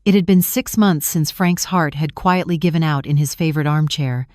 It had been 6 months since Frank's heart had quietly given out in his favorite armchair.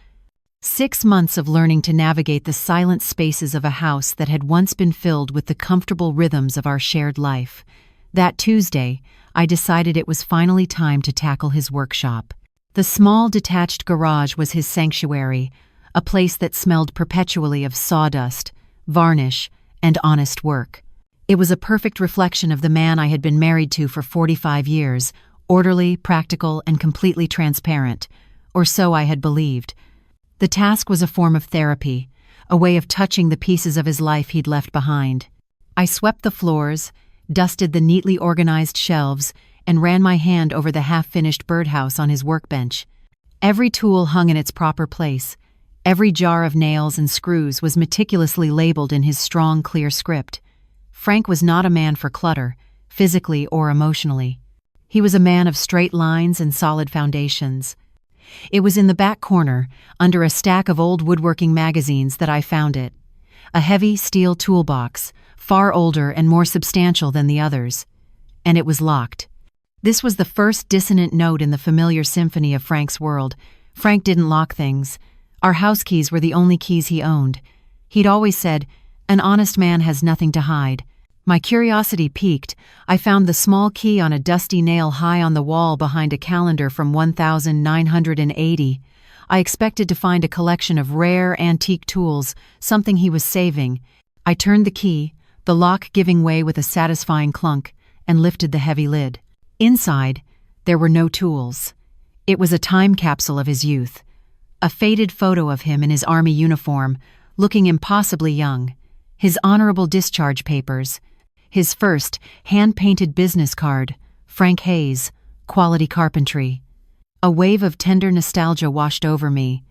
6 months of learning to navigate the silent spaces of a house that had once been filled with the comfortable rhythms of our shared life. That Tuesday, I decided it was finally time to tackle his workshop. The small detached garage was his sanctuary, a place that smelled perpetually of sawdust, varnish, and honest work. It was a perfect reflection of the man I had been married to for 45 years, orderly, practical, and completely transparent, or so I had believed. The task was a form of therapy, a way of touching the pieces of his life he'd left behind. I swept the floors, dusted the neatly organized shelves, and ran my hand over the half-finished birdhouse on his workbench. Every tool hung in its proper place. Every jar of nails and screws was meticulously labeled in his strong, clear script. Frank was not a man for clutter, physically or emotionally. He was a man of straight lines and solid foundations. It was in the back corner, under a stack of old woodworking magazines, that I found it. A heavy steel toolbox, far older and more substantial than the others. And it was locked. This was the first dissonant note in the familiar symphony of Frank's world. Frank didn't lock things. Our house keys were the only keys he owned. He'd always said, "An honest man has nothing to hide." My curiosity piqued. I found the small key on a dusty nail high on the wall behind a calendar from 1980. I expected to find a collection of rare, antique tools, something he was saving. I turned the key, the lock giving way with a satisfying clunk, and lifted the heavy lid. Inside, there were no tools. It was a time capsule of his youth. A faded photo of him in his army uniform, looking impossibly young. His honorable discharge papers. His first, hand-painted business card, Frank Hayes, Quality Carpentry. A wave of tender nostalgia washed over me.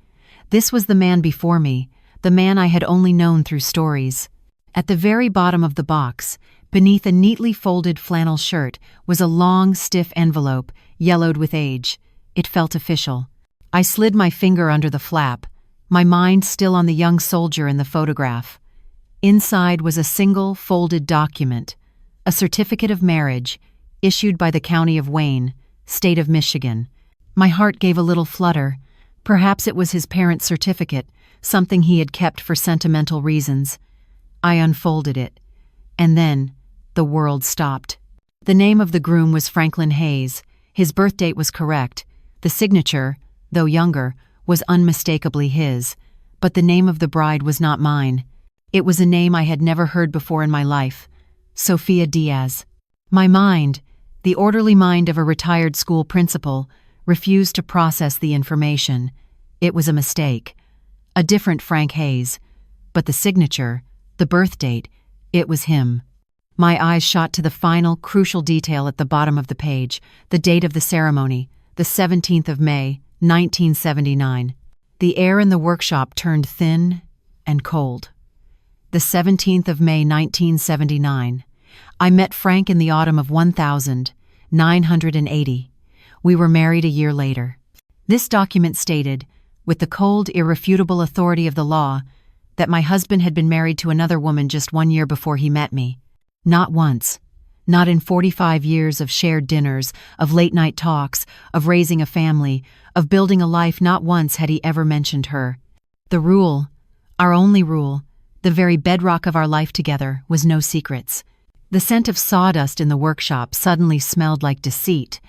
This was the man before me, the man I had only known through stories. At the very bottom of the box, beneath a neatly folded flannel shirt, was a long, stiff envelope, yellowed with age. It felt official. I slid my finger under the flap, my mind still on the young soldier in the photograph. Inside was a single, folded document, a certificate of marriage, issued by the County of Wayne, State of Michigan. My heart gave a little flutter. Perhaps it was his parents' certificate, something he had kept for sentimental reasons. I unfolded it, and then the world stopped. The name of the groom was Franklin Hayes. His birth date was correct. The signature, though younger, was unmistakably his. But the name of the bride was not mine. It was a name I had never heard before in my life. Sophia Diaz. My mind, the orderly mind of a retired school principal, refused to process the information. It was a mistake. A different Frank Hayes. But the signature, the birth date, it was him. My eyes shot to the final, crucial detail at the bottom of the page, the date of the ceremony, the 17th of May, 1979. The air in the workshop turned thin and cold. The 17th of May, 1979. I met Frank in the autumn of 1980. We were married a year later. This document stated, with the cold, irrefutable authority of the law, that my husband had been married to another woman just 1 year before he met me. Not once. Not in 45 years of shared dinners, of late-night talks, of raising a family, of building a life, not once had he ever mentioned her. The rule, our only rule, the very bedrock of our life together, was no secrets. The scent of sawdust in the workshop suddenly smelled like deceit.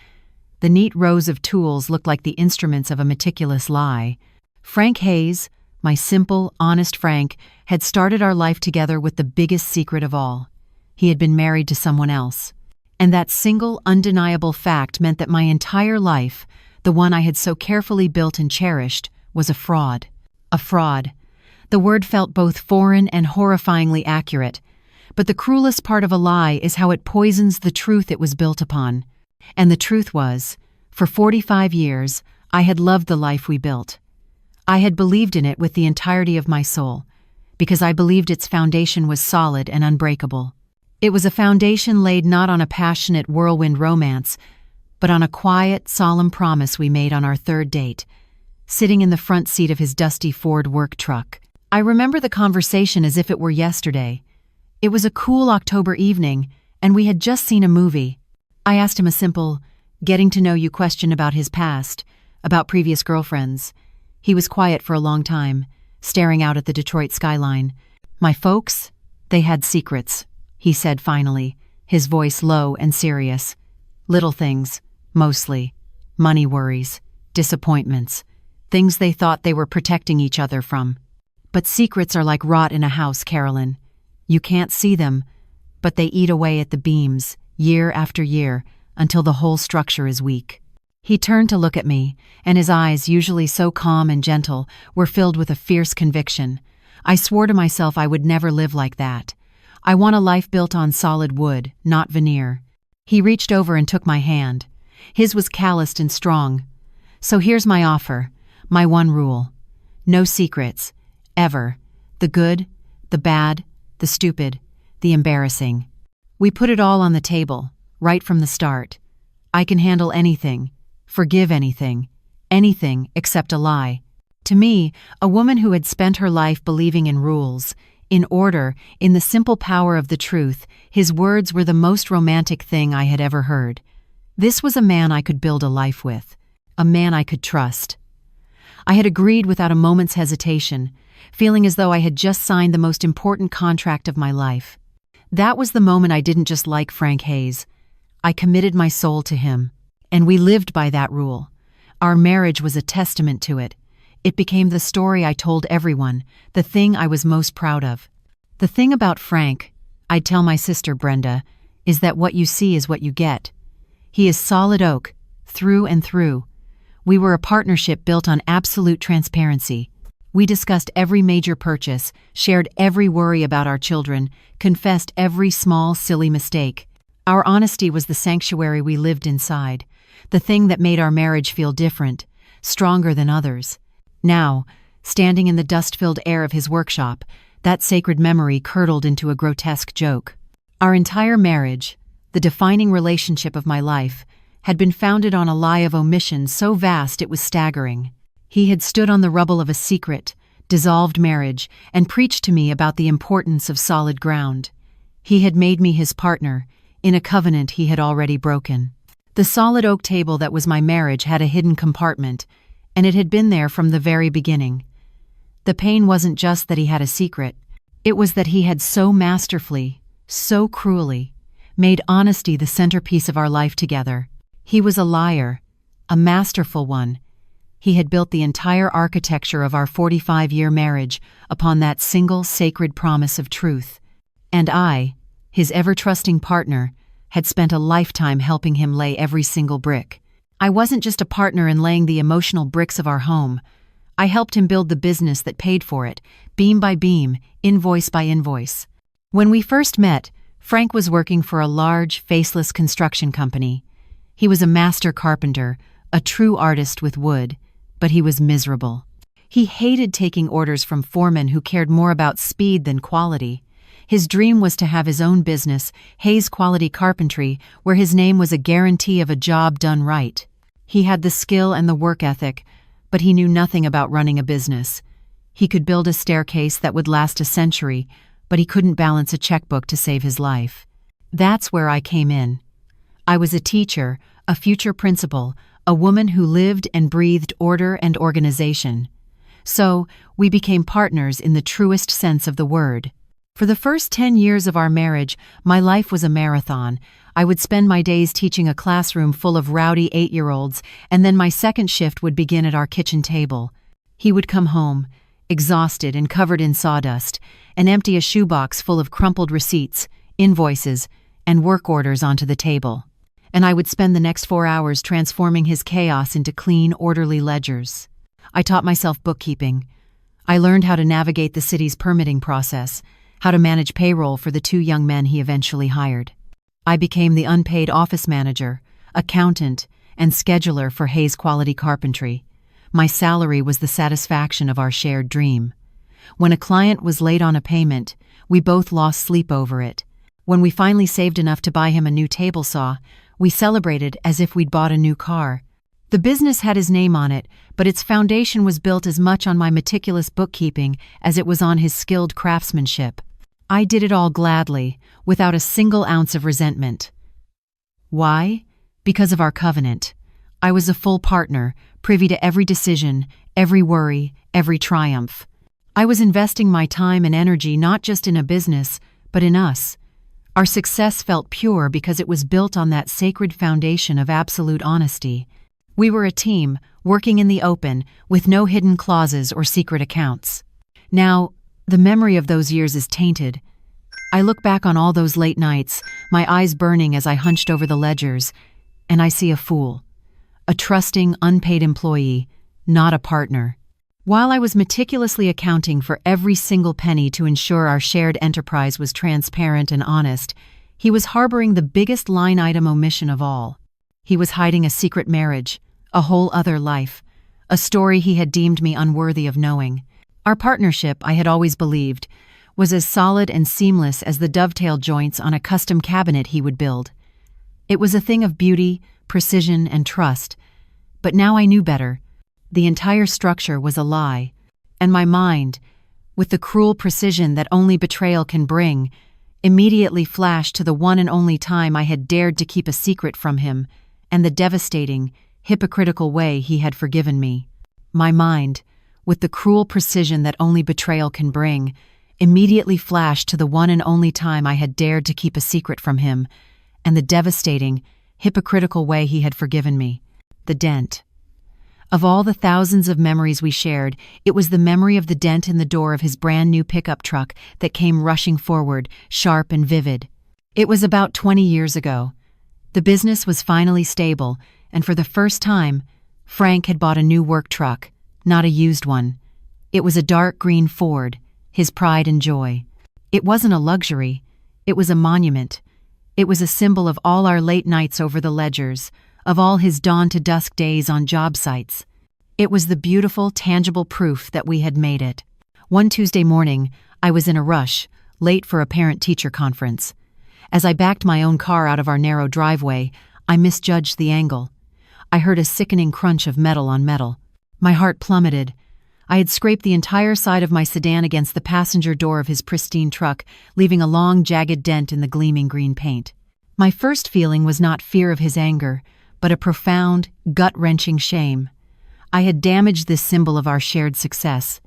The neat rows of tools looked like the instruments of a meticulous lie. Frank Hayes, my simple, honest Frank, had started our life together with the biggest secret of all. He had been married to someone else. And that single, undeniable fact meant that my entire life, the one I had so carefully built and cherished, was a fraud. A fraud. The word felt both foreign and horrifyingly accurate. But the cruelest part of a lie is how it poisons the truth it was built upon. And the truth was, for 45 years, I had loved the life we built. I had believed in it with the entirety of my soul, because I believed its foundation was solid and unbreakable. It was a foundation laid not on a passionate whirlwind romance, but on a quiet, solemn promise we made on our third date, sitting in the front seat of his dusty Ford work truck. I remember the conversation as if it were yesterday. It was a cool October evening, and we had just seen a movie. I asked him a simple, Getting to know you question about his past, about previous girlfriends. He was quiet for a long time, staring out at the Detroit skyline. My folks, they had secrets, he said finally, his voice low and serious. Little things, mostly. Money worries, disappointments, things they thought they were protecting each other from. But secrets are like rot in a house, Carolyn. You can't see them, but they eat away at the beams, year after year, until the whole structure is weak. He turned to look at me, and his eyes, usually so calm and gentle, were filled with a fierce conviction. I swore to myself I would never live like that. I want a life built on solid wood, not veneer. He reached over and took my hand. His was calloused and strong. So here's my offer, my one rule. No secrets, ever. The good, the bad, the stupid, the embarrassing. We put it all on the table, right from the start. I can handle anything, forgive anything except a lie. To me, a woman who had spent her life believing in rules, in order, in the simple power of the truth, his words were the most romantic thing I had ever heard. This was a man I could build a life with, a man I could trust. I had agreed without a moment's hesitation, feeling as though I had just signed the most important contract of my life. That was the moment I didn't just like Frank Hayes. I committed my soul to him, and we lived by that rule. Our marriage was a testament to it. It became the story I told everyone, the thing I was most proud of. The thing about Frank, I'd tell my sister Brenda, is that what you see is what you get. He is solid oak, through and through. We were a partnership built on absolute transparency. We discussed every major purchase, shared every worry about our children, confessed every small, silly mistake. Our honesty was the sanctuary we lived inside, the thing that made our marriage feel different, stronger than others. Now, standing in the dust-filled air of his workshop, that sacred memory curdled into a grotesque joke. Our entire marriage, the defining relationship of my life, had been founded on a lie of omission so vast it was staggering. He had stood on the rubble of a secret, dissolved marriage, and preached to me about the importance of solid ground. He had made me his partner, in a covenant he had already broken. The solid oak table that was my marriage had a hidden compartment, and it had been there from the very beginning. The pain wasn't just that he had a secret. It was that he had so masterfully, so cruelly, made honesty the centerpiece of our life together. He was a liar, a masterful one. He had built the entire architecture of our 45-year marriage upon that single sacred promise of truth. And I, his ever-trusting partner, had spent a lifetime helping him lay every single brick. I wasn't just a partner in laying the emotional bricks of our home. I helped him build the business that paid for it, beam by beam, invoice by invoice. When we first met, Frank was working for a large, faceless construction company. He was a master carpenter, a true artist with wood, but he was miserable. He hated taking orders from foremen who cared more about speed than quality. His dream was to have his own business, Hayes Quality Carpentry, where his name was a guarantee of a job done right. He had the skill and the work ethic, but he knew nothing about running a business. He could build a staircase that would last a century, but he couldn't balance a checkbook to save his life. That's where I came in. I was a teacher, a future principal, a woman who lived and breathed order and organization. So, we became partners in the truest sense of the word. For the first 10 years of our marriage, my life was a marathon. I would spend my days teaching a classroom full of rowdy 8-year-olds, and then my second shift would begin at our kitchen table. He would come home, exhausted and covered in sawdust, and empty a shoebox full of crumpled receipts, invoices, and work orders onto the table. And I would spend the next 4 hours transforming his chaos into clean, orderly ledgers. I taught myself bookkeeping. I learned how to navigate the city's permitting process, how to manage payroll for the 2 young men he eventually hired. I became the unpaid office manager, accountant, and scheduler for Hayes Quality Carpentry. My salary was the satisfaction of our shared dream. When a client was late on a payment, we both lost sleep over it. When we finally saved enough to buy him a new table saw, we celebrated as if we'd bought a new car. The business had his name on it, but its foundation was built as much on my meticulous bookkeeping as it was on his skilled craftsmanship. I did it all gladly, without a single ounce of resentment. Why? Because of our covenant. I was a full partner, privy to every decision, every worry, every triumph. I was investing my time and energy not just in a business, but in us. Our success felt pure because it was built on that sacred foundation of absolute honesty. We were a team, working in the open, with no hidden clauses or secret accounts. Now, the memory of those years is tainted. I look back on all those late nights, my eyes burning as I hunched over the ledgers, and I see a fool. A trusting, unpaid employee, not a partner. While I was meticulously accounting for every single penny to ensure our shared enterprise was transparent and honest, he was harboring the biggest line-item omission of all. He was hiding a secret marriage, a whole other life, a story he had deemed me unworthy of knowing. Our partnership, I had always believed, was as solid and seamless as the dovetail joints on a custom cabinet he would build. It was a thing of beauty, precision, and trust. But now I knew better. The entire structure was a lie, and my mind, with the cruel precision that only betrayal can bring, immediately flashed to the one and only time I had dared to keep a secret from him, and the devastating, hypocritical way he had forgiven me. My mind, with the cruel precision that only betrayal can bring, immediately flashed to the one and only time I had dared to keep a secret from him, and the devastating, hypocritical way he had forgiven me. The dent. Of all the thousands of memories we shared, it was the memory of the dent in the door of his brand new pickup truck that came rushing forward, sharp and vivid. It was about 20 years ago. The business was finally stable, and for the first time, Frank had bought a new work truck, not a used one. It was a dark green Ford, his pride and joy. It wasn't a luxury, it was a monument. It was a symbol of all our late nights over the ledgers, of all his dawn-to-dusk days on job sites. It was the beautiful, tangible proof that we had made it. One Tuesday morning, I was in a rush, late for a parent-teacher conference. As I backed my own car out of our narrow driveway, I misjudged the angle. I heard a sickening crunch of metal on metal. My heart plummeted. I had scraped the entire side of my sedan against the passenger door of his pristine truck, leaving a long, jagged dent in the gleaming green paint. My first feeling was not fear of his anger, but a profound, gut-wrenching shame. I had damaged this symbol of our shared success,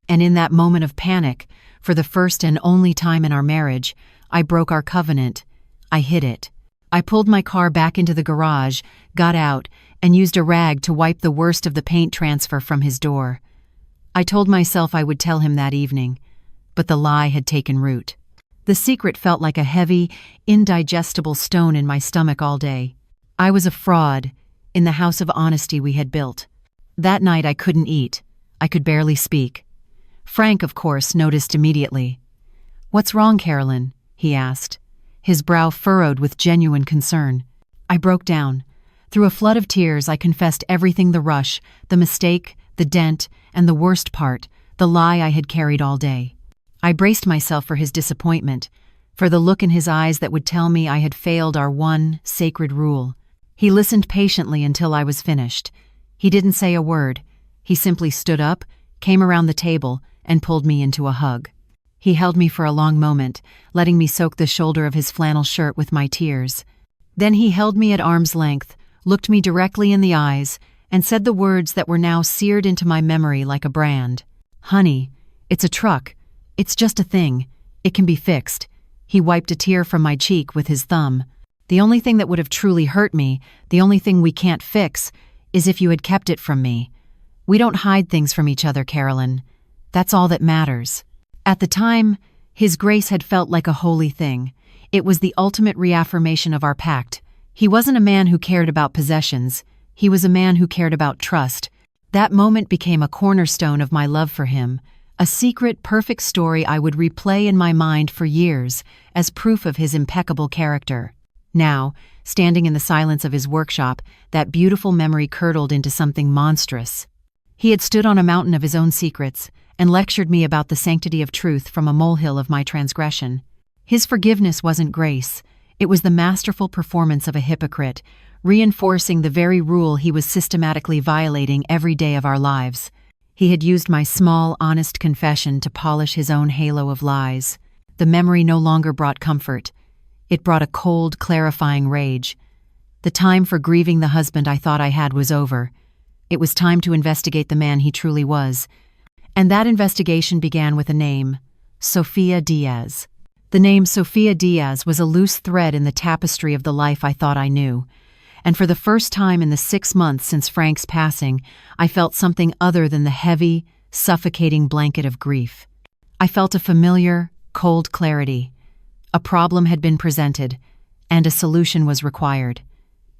and in that moment of panic, for the first and only time in our marriage, I broke our covenant. I hid it. I pulled my car back into the garage, got out, and used a rag to wipe the worst of the paint transfer from his door. I told myself I would tell him that evening, but the lie had taken root. The secret felt like a heavy, indigestible stone in my stomach all day. I was a fraud in the house of honesty we had built. That night I couldn't eat. I could barely speak. Frank, of course, noticed immediately. "What's wrong, Carolyn?" he asked, his brow furrowed with genuine concern. I broke down. Through a flood of tears, I confessed everything: the rush, the mistake, the dent, and the worst part, the lie I had carried all day. I braced myself for his disappointment, for the look in his eyes that would tell me I had failed our one sacred rule. He listened patiently until I was finished. He didn't say a word. He simply stood up, came around the table, and pulled me into a hug. He held me for a long moment, letting me soak the shoulder of his flannel shirt with my tears. Then he held me at arm's length, looked me directly in the eyes, and said the words that were now seared into my memory like a brand. "Honey, it's a truck. It's just a thing. It can be fixed." He wiped a tear from my cheek with his thumb. "The only thing that would have truly hurt me, the only thing we can't fix, is if you had kept it from me. We don't hide things from each other, Carolyn. That's all that matters." At the time, his grace had felt like a holy thing. It was the ultimate reaffirmation of our pact. He wasn't a man who cared about possessions. He was a man who cared about trust. That moment became a cornerstone of my love for him, a secret, perfect story I would replay in my mind for years as proof of his impeccable character. Now, standing in the silence of his workshop, that beautiful memory curdled into something monstrous. He had stood on a mountain of his own secrets and lectured me about the sanctity of truth from a molehill of my transgression. His forgiveness wasn't grace. It was the masterful performance of a hypocrite, reinforcing the very rule he was systematically violating every day of our lives. He had used my small, honest confession to polish his own halo of lies. The memory no longer brought comfort. It brought a cold, clarifying rage. The time for grieving the husband I thought I had was over. It was time to investigate the man he truly was. And that investigation began with a name: Sofia Diaz. The name Sofia Diaz was a loose thread in the tapestry of the life I thought I knew. And for the first time in the 6 months since Frank's passing, I felt something other than the heavy, suffocating blanket of grief. I felt a familiar, cold clarity. A problem had been presented, and a solution was required.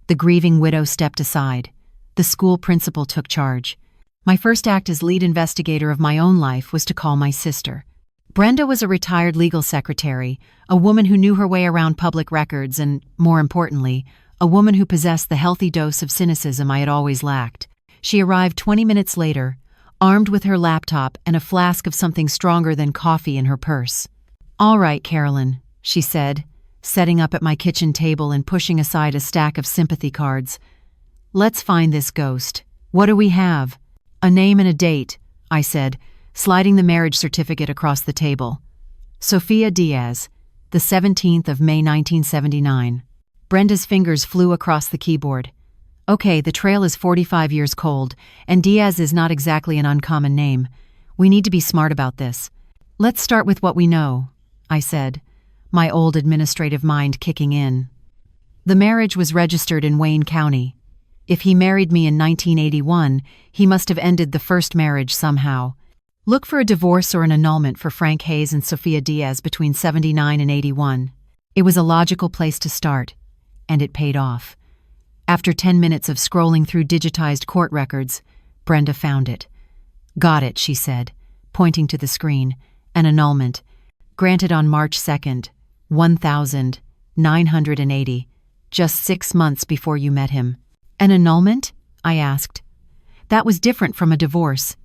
The grieving widow stepped aside. The school principal took charge. My first act as lead investigator of my own life was to call my sister. Brenda was a retired legal secretary, a woman who knew her way around public records and, more importantly, a woman who possessed the healthy dose of cynicism I had always lacked. She arrived 20 minutes later, armed with her laptop and a flask of something stronger than coffee in her purse. "All right, Carolyn," she said, setting up at my kitchen table and pushing aside a stack of sympathy cards. "Let's find this ghost. What do we have?" "A name and a date," I said, sliding the marriage certificate across the table. "Sofia Diaz, the 17th of May 1979. Brenda's fingers flew across the keyboard. "Okay, the trail is 45 years cold, and Diaz is not exactly an uncommon name. We need to be smart about this. Let's start with what we know," I said, my old administrative mind kicking in. The marriage was registered in Wayne County. If he married me in 1981, he must have ended the first marriage somehow. Look for a divorce or an annulment for Frank Hayes and Sofia Diaz between 79 and 81. It was a logical place to start, and it paid off. After 10 minutes of scrolling through digitized court records, Brenda found it. "Got it," she said, pointing to the screen. "An annulment. Granted on March 2nd, 1980, just 6 months before you met him." "An annulment?" I asked. "That was different from a divorce.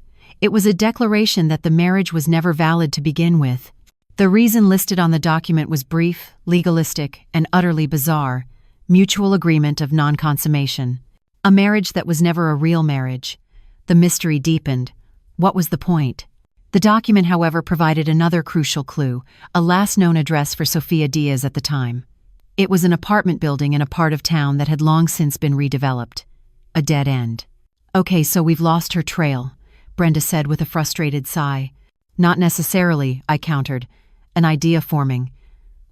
It was a declaration that the marriage was never valid to begin with. The reason listed on the document was brief, legalistic, and utterly bizarre: mutual agreement of non-consummation. A marriage that was never a real marriage. The mystery deepened. What was the point? The document, however, provided another crucial clue: a last known address for Sofia Diaz at the time. It was an apartment building in a part of town that had long since been redeveloped. A dead end. "Okay, so we've lost her trail," Brenda said with a frustrated sigh. "Not necessarily," I countered. "An idea forming.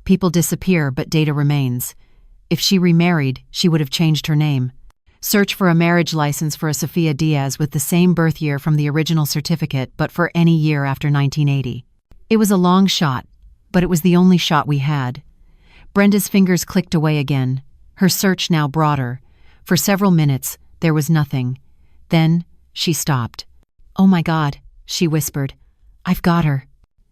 People disappear, but data remains. If she remarried, she would have changed her name. Search for a marriage license for a Sofia Diaz with the same birth year from the original certificate, but for any year after 1980. It was a long shot, but it was the only shot we had. Brenda's fingers clicked away again, her search now broader. For several minutes, there was nothing. Then, she stopped. "Oh my God," she whispered. "I've got her."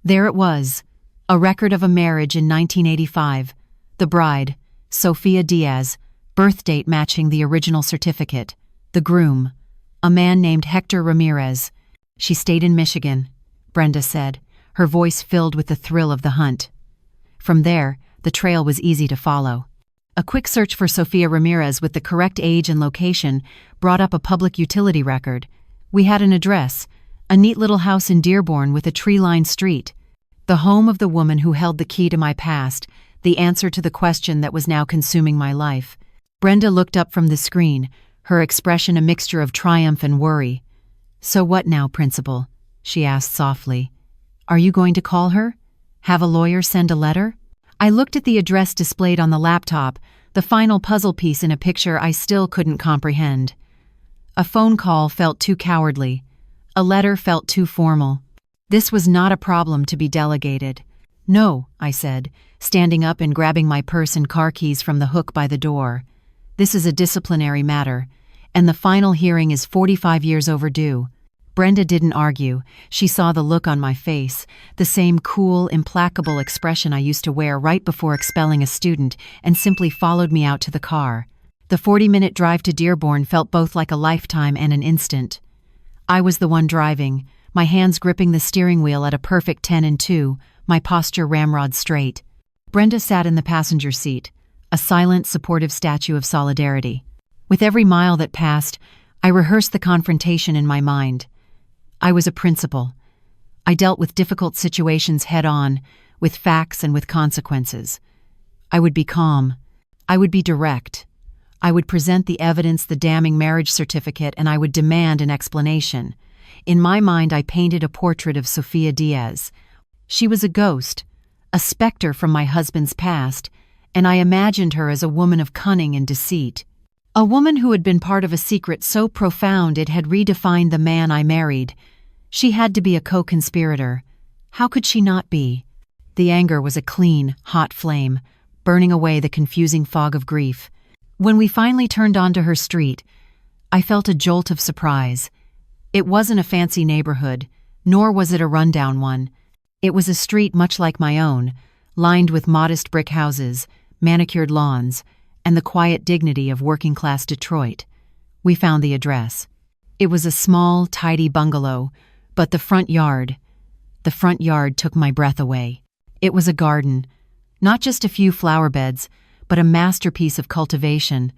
There it was, a record of a marriage in 1985. The bride, Sofia Diaz, birth date matching the original certificate. The groom, a man named Hector Ramirez. "She stayed in Michigan," Brenda said, her voice filled with the thrill of the hunt. From there, the trail was easy to follow. A quick search for Sofia Ramirez with the correct age and location brought up a public utility record. We had an address, a neat little house in Dearborn with a tree-lined street. The home of the woman who held the key to my past, the answer to the question that was now consuming my life. Brenda looked up from the screen, her expression a mixture of triumph and worry. "So what now, Principal?" she asked softly. "Are you going to call her? Have a lawyer send a letter?" I looked at the address displayed on the laptop, the final puzzle piece in a picture I still couldn't comprehend. A phone call felt too cowardly. A letter felt too formal. This was not a problem to be delegated. "No," I said, standing up and grabbing my purse and car keys from the hook by the door. "This is a disciplinary matter, and the final hearing is 45 years overdue." Brenda didn't argue. She saw the look on my face, the same cool, implacable expression I used to wear right before expelling a student, and simply followed me out to the car. The 40-minute drive to Dearborn felt both like a lifetime and an instant. I was the one driving, my hands gripping the steering wheel at a perfect 10 and 2, my posture ramrod straight. Brenda sat in the passenger seat, a silent, supportive statue of solidarity. With every mile that passed, I rehearsed the confrontation in my mind. I was a principal. I dealt with difficult situations head-on, with facts and with consequences. I would be calm. I would be direct. I would present the evidence, the damning marriage certificate, and I would demand an explanation. In my mind, I painted a portrait of Sofia Diaz. She was a ghost, a specter from my husband's past, and I imagined her as a woman of cunning and deceit. A woman who had been part of a secret so profound it had redefined the man I married. She had to be a co-conspirator. How could she not be? The anger was a clean, hot flame, burning away the confusing fog of grief. When we finally turned onto her street, I felt a jolt of surprise. It wasn't a fancy neighborhood, nor was it a rundown one. It was a street much like my own, lined with modest brick houses, manicured lawns, and the quiet dignity of working-class Detroit. We found the address. It was a small, tidy bungalow, but the front yard took my breath away. It was a garden, not just a few flower beds, but a masterpiece of cultivation.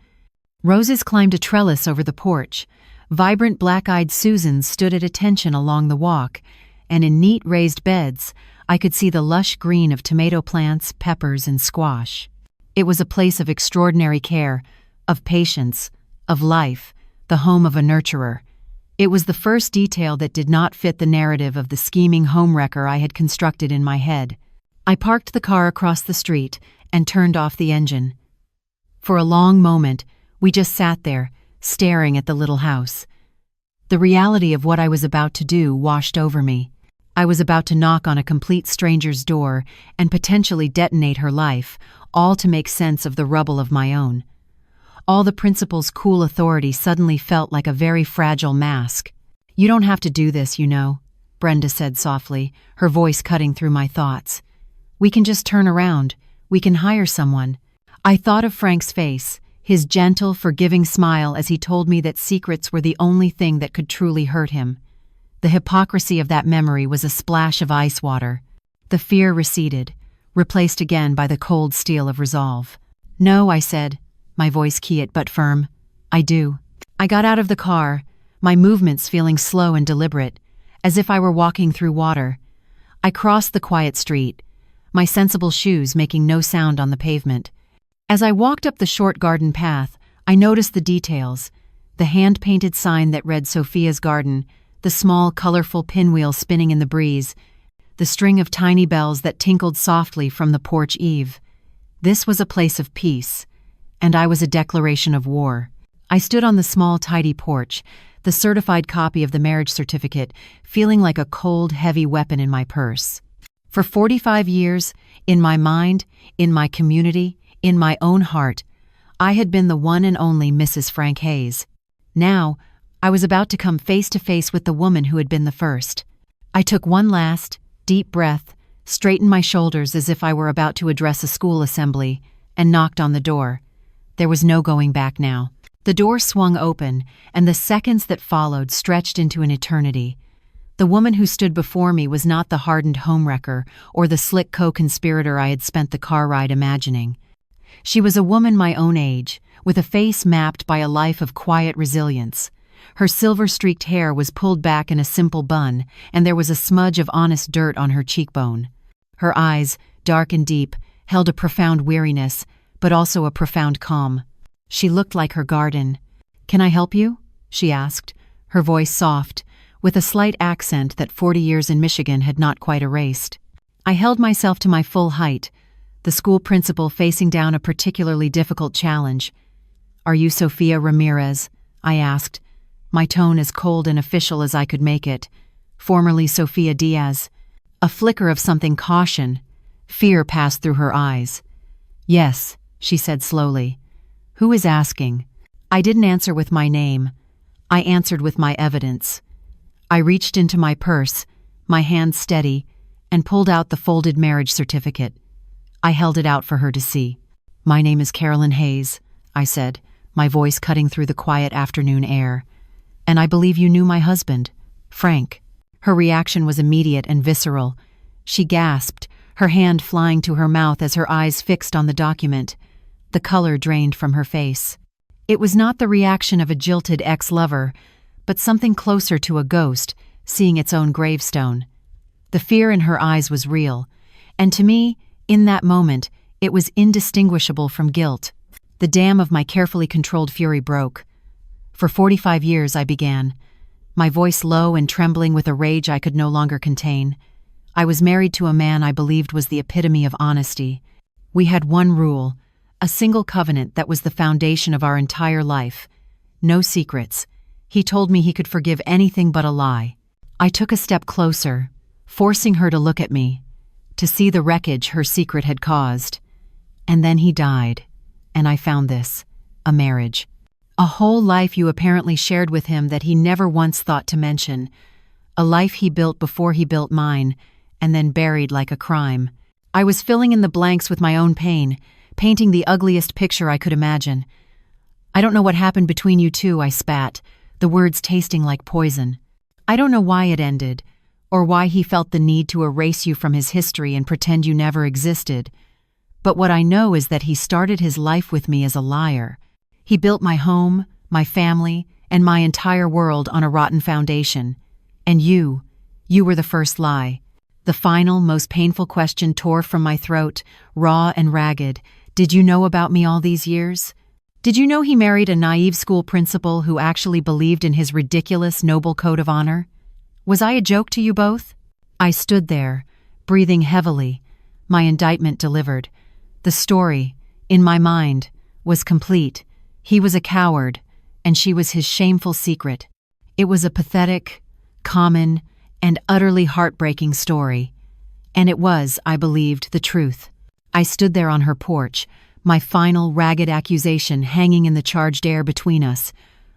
Roses climbed a trellis over the porch. Vibrant black-eyed Susans stood at attention along the walk, and in neat raised beds, I could see the lush green of tomato plants, peppers, and squash. It was a place of extraordinary care, of patience, of life, the home of a nurturer. It was the first detail that did not fit the narrative of the scheming homewrecker I had constructed in my head. I parked the car across the street and turned off the engine. For a long moment, we just sat there, staring at the little house. The reality of what I was about to do washed over me. I was about to knock on a complete stranger's door and potentially detonate her life, all to make sense of the rubble of my own. All the principal's cool authority suddenly felt like a very fragile mask. "You don't have to do this, you know," Brenda said softly, her voice cutting through my thoughts. "We can just turn around. We can hire someone." I thought of Frank's face, his gentle, forgiving smile as he told me that secrets were the only thing that could truly hurt him. The hypocrisy of that memory was a splash of ice water. The fear receded, replaced again by the cold steel of resolve. "No," I said, my voice quiet but firm. "I do." I got out of the car, my movements feeling slow and deliberate, as if I were walking through water. I crossed the quiet street, my sensible shoes making no sound on the pavement. As I walked up the short garden path, I noticed the details: the hand-painted sign that read Sophia's Garden, the small, colorful pinwheel spinning in the breeze, the string of tiny bells that tinkled softly from the porch eave. This was a place of peace, and I was a declaration of war. I stood on the small, tidy porch, the certified copy of the marriage certificate, feeling like a cold, heavy weapon in my purse. For 45 years, in my mind, in my community, in my own heart, I had been the one and only Mrs. Frank Hayes. Now, I was about to come face to face with the woman who had been the first. I took one last, deep breath, straightened my shoulders as if I were about to address a school assembly, and knocked on the door. There was no going back now. The door swung open, and the seconds that followed stretched into an eternity. The woman who stood before me was not the hardened homewrecker or the slick co-conspirator I had spent the car ride imagining. She was a woman my own age, with a face mapped by a life of quiet resilience. Her silver-streaked hair was pulled back in a simple bun, and there was a smudge of honest dirt on her cheekbone. Her eyes, dark and deep, held a profound weariness, but also a profound calm. She looked like her garden. "Can I help you?" she asked, her voice soft, with a slight accent that 40 years in Michigan had not quite erased. I held myself to my full height, the school principal facing down a particularly difficult challenge. "Are you Sofia Ramirez?" I asked, my tone as cold and official as I could make it. "Formerly Sofia Diaz." A flicker of something caution, fear passed through her eyes. "Yes," she said slowly. "Who is asking?" I didn't answer with my name. I answered with my evidence. I reached into my purse, my hand steady, and pulled out the folded marriage certificate. I held it out for her to see. "My name is Carolyn Hayes," I said, my voice cutting through the quiet afternoon air. "And I believe you knew my husband, Frank." Her reaction was immediate and visceral. She gasped, her hand flying to her mouth as her eyes fixed on the document. The color drained from her face. It was not the reaction of a jilted ex-lover, but something closer to a ghost, seeing its own gravestone. The fear in her eyes was real, and to me, in that moment, it was indistinguishable from guilt. The dam of my carefully controlled fury broke. For 45 years, I began, my voice low and trembling with a rage I could no longer contain. I was married to a man I believed was the epitome of honesty. We had one rule, a single covenant that was the foundation of our entire life. No secrets. He told me he could forgive anything but a lie. I took a step closer, forcing her to look at me, to see the wreckage her secret had caused. And then he died, and I found this, a marriage. A whole life you apparently shared with him that he never once thought to mention. A life he built before he built mine, and then buried like a crime. I was filling in the blanks with my own pain, painting the ugliest picture I could imagine. I don't know what happened between you two, I spat, the words tasting like poison. I don't know why it ended, or why he felt the need to erase you from his history and pretend you never existed. But what I know is that he started his life with me as a liar. He built my home, my family, and my entire world on a rotten foundation. And you were the first lie. The final, most painful question tore from my throat, raw and ragged. Did you know about me all these years? Did you know he married a naive school principal who actually believed in his ridiculous, noble code of honor? Was I a joke to you both? I stood there, breathing heavily, my indictment delivered. The story, in my mind, was complete. He was a coward, and she was his shameful secret. It was a pathetic, common, and utterly heartbreaking story. And it was, I believed, the truth. I stood there on her porch, my final ragged accusation hanging in the charged air between us.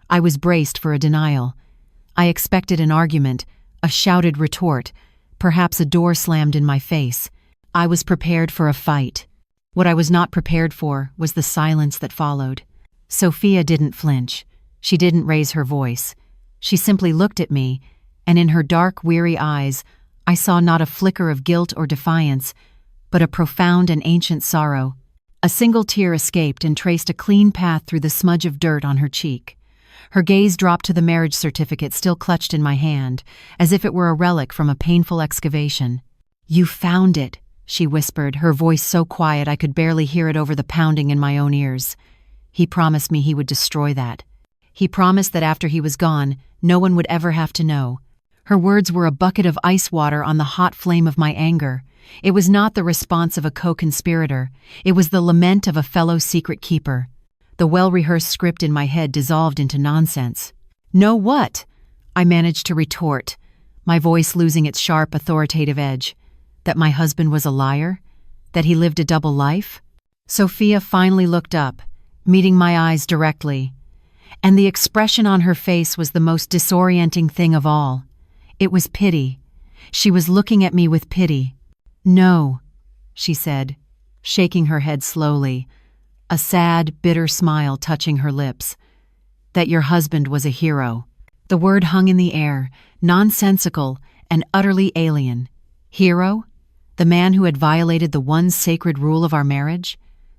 I was braced for a denial. I expected an argument, a shouted retort, perhaps a door slammed in my face. I was prepared for a fight. What I was not prepared for was the silence that followed. Sophia didn't flinch. She didn't raise her voice. She simply looked at me, and in her dark, weary eyes, I saw not a flicker of guilt or defiance, but a profound and ancient sorrow. A single tear escaped and traced a clean path through the smudge of dirt on her cheek. Her gaze dropped to the marriage certificate still clutched in my hand, as if it were a relic from a painful excavation. "You found it," she whispered, her voice so quiet I could barely hear it over the pounding in my own ears. He promised me he would destroy that. He promised that after he was gone, no one would ever have to know. Her words were a bucket of ice water on the hot flame of my anger. It was not the response of a co-conspirator. It was the lament of a fellow secret keeper. The well-rehearsed script in my head dissolved into nonsense. "No what?" I managed to retort, my voice losing its sharp, authoritative edge. That my husband was a liar? That he lived a double life? Sophia finally looked up, meeting my eyes directly. And the expression on her face was the most disorienting thing of all. It was pity. She was looking at me with pity. "No," she said, shaking her head slowly, a sad, bitter smile touching her lips. "That your husband was a hero." The word hung in the air, nonsensical and utterly alien. Hero? The man who had violated the one sacred rule of our marriage?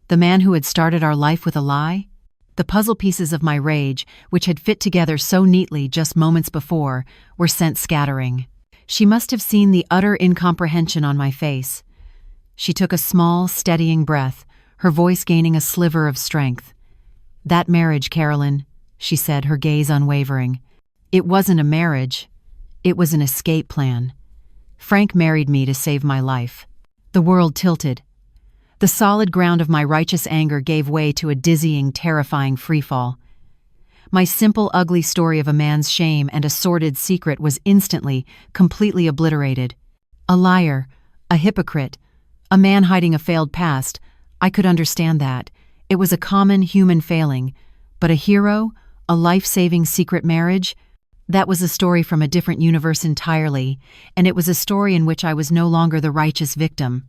The man who had started our life with a lie? The puzzle pieces of my rage, which had fit together so neatly just moments before, were sent scattering. She must have seen the utter incomprehension on my face. She took a small, steadying breath, her voice gaining a sliver of strength. "That marriage, Carolyn," she said, her gaze unwavering. "It wasn't a marriage. It was an escape plan. Frank married me to save my life." The world tilted. The solid ground of my righteous anger gave way to a dizzying, terrifying freefall. My simple, ugly story of a man's shame and a sordid secret was instantly, completely obliterated. A liar, a hypocrite, a man hiding a failed past. I could understand that. It was a common human failing. But a hero, a life-saving secret marriage? That was a story from a different universe entirely, and it was a story in which I was no longer the righteous victim.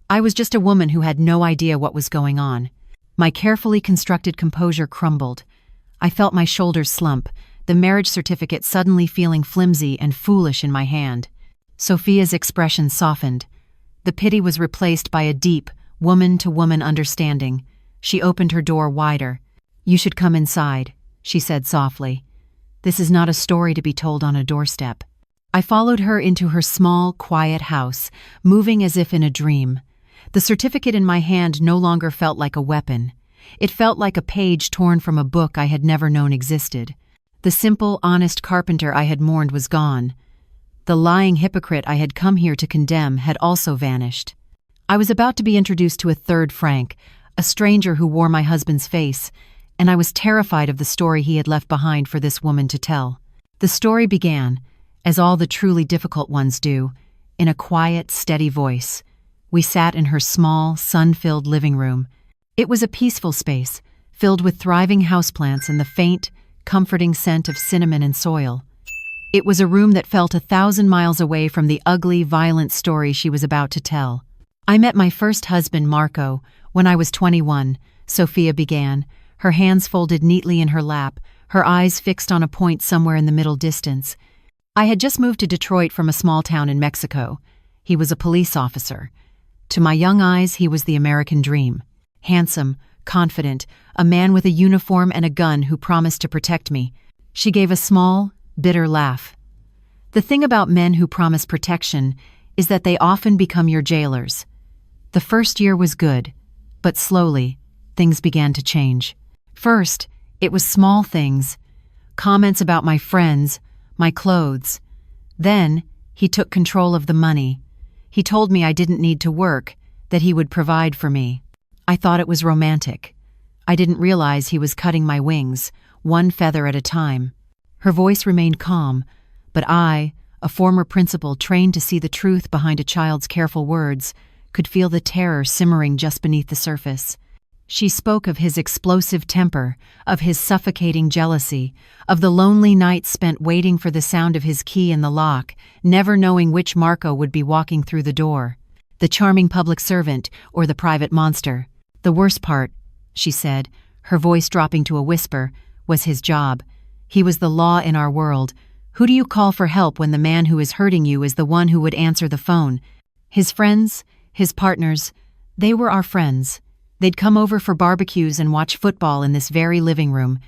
I was just a woman who had no idea what was going on. My carefully constructed composure crumbled. I felt my shoulders slump, the marriage certificate suddenly feeling flimsy and foolish in my hand. Sophia's expression softened. The pity was replaced by a deep, woman-to-woman understanding. She opened her door wider. "You should come inside," she said softly. "This is not a story to be told on a doorstep." I followed her into her small, quiet house, moving as if in a dream. The certificate in my hand no longer felt like a weapon. It felt like a page torn from a book I had never known existed. The simple, honest carpenter I had mourned was gone. The lying hypocrite I had come here to condemn had also vanished. I was about to be introduced to a third Frank, a stranger who wore my husband's face, and I was terrified of the story he had left behind for this woman to tell. The story began, as all the truly difficult ones do, in a quiet, steady voice. We sat in her small, sun-filled living room. It was a peaceful space, filled with thriving houseplants and the faint, comforting scent of cinnamon and soil. It was a room that felt 1,000 miles away from the ugly, violent story she was about to tell. "I met my first husband, Marco, when I was 21, Sophia began, her hands folded neatly in her lap, her eyes fixed on a point somewhere in the middle distance. I had just moved to Detroit from a small town in Mexico. He was a police officer. To my young eyes, he was the American dream. Handsome, confident, a man with a uniform and a gun who promised to protect me." She gave a small, bitter laugh. "The thing about men who promise protection is that they often become your jailers. The first year was good, but slowly, things began to change. First, it was small things, comments about my friends, my clothes. Then, he took control of the money. He told me I didn't need to work, that he would provide for me. I thought it was romantic. I didn't realize he was cutting my wings, one feather at a time." Her voice remained calm, but I, a former principal trained to see the truth behind a child's careful words, could feel the terror simmering just beneath the surface. She spoke of his explosive temper, of his suffocating jealousy, of the lonely nights spent waiting for the sound of his key in the lock, never knowing which Marco would be walking through the door. The charming public servant or the private monster. The worst part, she said, her voice dropping to a whisper, was his job. He was the law in our world. Who do you call for help when the man who is hurting you is the one who would answer the phone? His friends, his partners, they were our friends. They'd come over for barbecues and watch football in this very living room.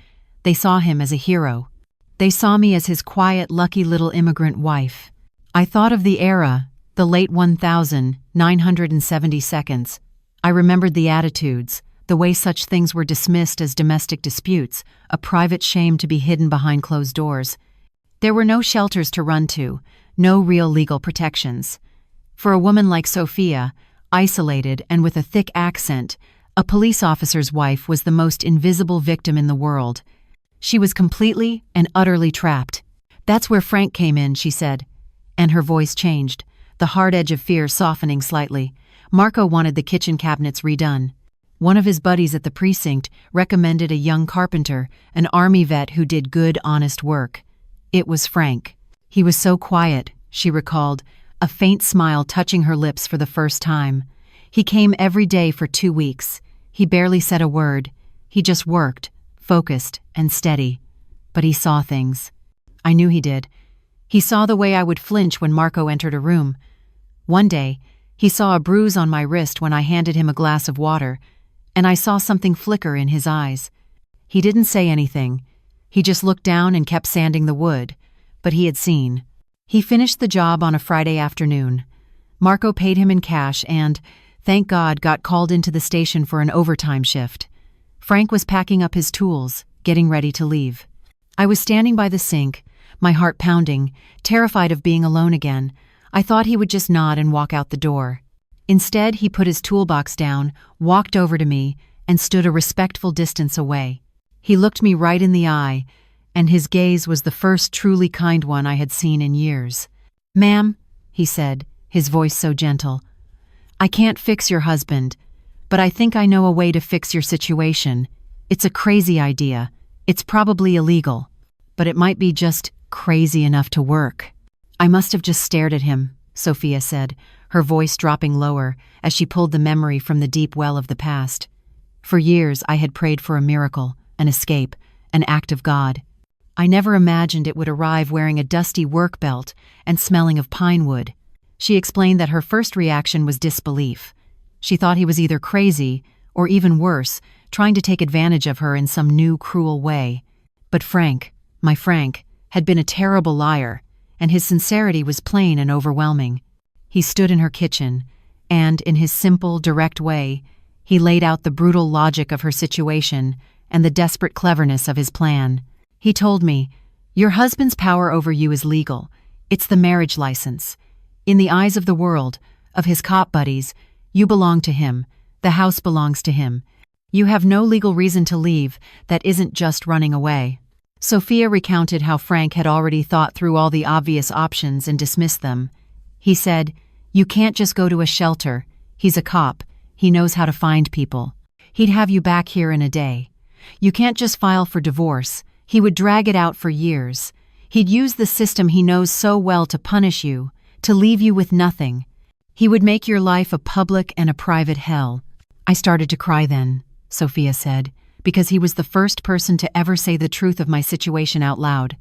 They saw him as a hero. They saw me as his quiet, lucky little immigrant wife. I thought of the era, the late 1972. I remembered the attitudes, the way such things were dismissed as domestic disputes, a private shame to be hidden behind closed doors. There were no shelters to run to, no real legal protections. For a woman like Sophia, isolated and with a thick accent, a police officer's wife was the most invisible victim in the world. She was completely and utterly trapped. "That's where Frank came in," she said. And her voice changed, the hard edge of fear softening slightly. "Marco wanted the kitchen cabinets redone. One of his buddies at the precinct recommended a young carpenter, an army vet who did good, honest work. It was Frank. He was so quiet," she recalled, a faint smile touching her lips for the first time. "He came every day for 2 weeks. He barely said a word. He just worked, focused and steady. But he saw things. I knew he did. He saw the way I would flinch when Marco entered a room. One day, he saw a bruise on my wrist when I handed him a glass of water, and I saw something flicker in his eyes. He didn't say anything. He just looked down and kept sanding the wood, but he had seen. He finished the job on a Friday afternoon. Marco paid him in cash and, thank God, got called into the station for an overtime shift. Frank was packing up his tools, getting ready to leave. I was standing by the sink, my heart pounding, terrified of being alone again. I thought he would just nod and walk out the door. Instead, he put his toolbox down, walked over to me, and stood a respectful distance away. He looked me right in the eye, and his gaze was the first truly kind one I had seen in years. "Ma'am," he said, his voice so gentle, "I can't fix your husband, but I think I know a way to fix your situation. It's a crazy idea. It's probably illegal, but it might be just crazy enough to work." I must have just stared at him, Sophia said, her voice dropping lower as she pulled the memory from the deep well of the past. For years I had prayed for a miracle, an escape, an act of God. I never imagined it would arrive wearing a dusty work belt and smelling of pine wood. She explained that her first reaction was disbelief. She thought he was either crazy, or even worse, trying to take advantage of her in some new, cruel way. But Frank, my Frank, had been a terrible liar, and his sincerity was plain and overwhelming. He stood in her kitchen, and, in his simple, direct way, He laid out the brutal logic of her situation and the desperate cleverness of his plan. He told me, "Your husband's power over you is legal. It's the marriage license. In the eyes of the world, of his cop buddies, you belong to him. The house belongs to him. You have no legal reason to leave that isn't just running away." Sophia recounted how Frank had already thought through all the obvious options and dismissed them. He said, "You can't just go to a shelter. He's a cop. He knows how to find people. He'd have you back here in a day. You can't just file for divorce. He would drag it out for years. He'd use the system he knows so well to punish you, to leave you with nothing. He would make your life a public and a private hell." I started to cry then, Sophia said, because he was the first person to ever say the truth of my situation out loud.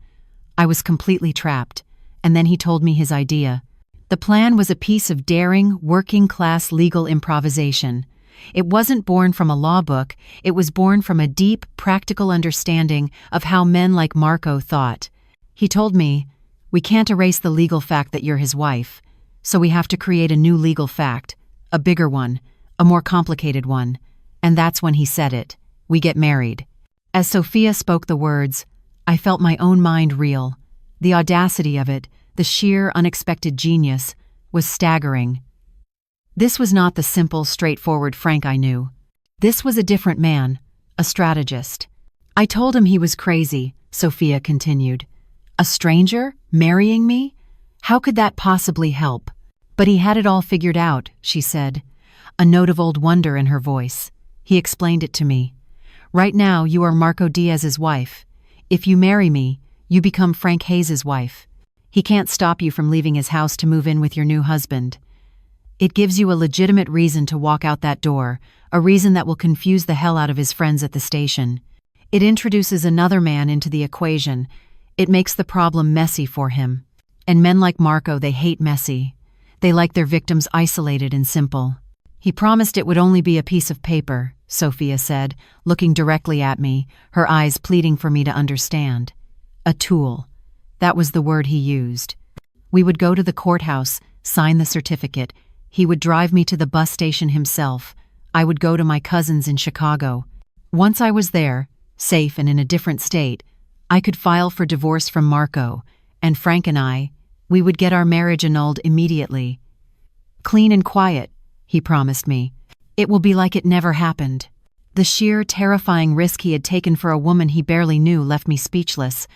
I was completely trapped, and then he told me his idea. The plan was a piece of daring, working-class legal improvisation. It wasn't born from a law book, it was born from a deep, practical understanding of how men like Marco thought. He told me, "We can't erase the legal fact that you're his wife, so we have to create a new legal fact, a bigger one, a more complicated one." And that's when he said it. "We get married." As Sophia spoke the words, I felt my own mind reel. The audacity of it, the sheer, unexpected genius, was staggering. This was not the simple, straightforward Frank I knew. This was a different man, a strategist. I told him he was crazy, Sophia continued. A stranger? Marrying me? How could that possibly help? But he had it all figured out, she said, a note of old wonder in her voice. He explained it to me. "Right now, you are Marco Diaz's wife. If you marry me, you become Frank Hayes's wife. He can't stop you from leaving his house to move in with your new husband. It gives you a legitimate reason to walk out that door, a reason that will confuse the hell out of his friends at the station. It introduces another man into the equation. It makes the problem messy for him. And men like Marco, they hate messy. They like their victims isolated and simple." "He promised it would only be a piece of paper," Sophia said, looking directly at me, her eyes pleading for me to understand. "A tool." That was the word he used. We would go to the courthouse, sign the certificate. He would drive me to the bus station himself. I would go to my cousin's in Chicago. Once I was there, safe and in a different state, I could file for divorce from Marco, and Frank and we would get our marriage annulled immediately. "Clean and quiet," he promised me. "It will be like it never happened." The sheer, terrifying risk he had taken for a woman he barely knew left me speechless.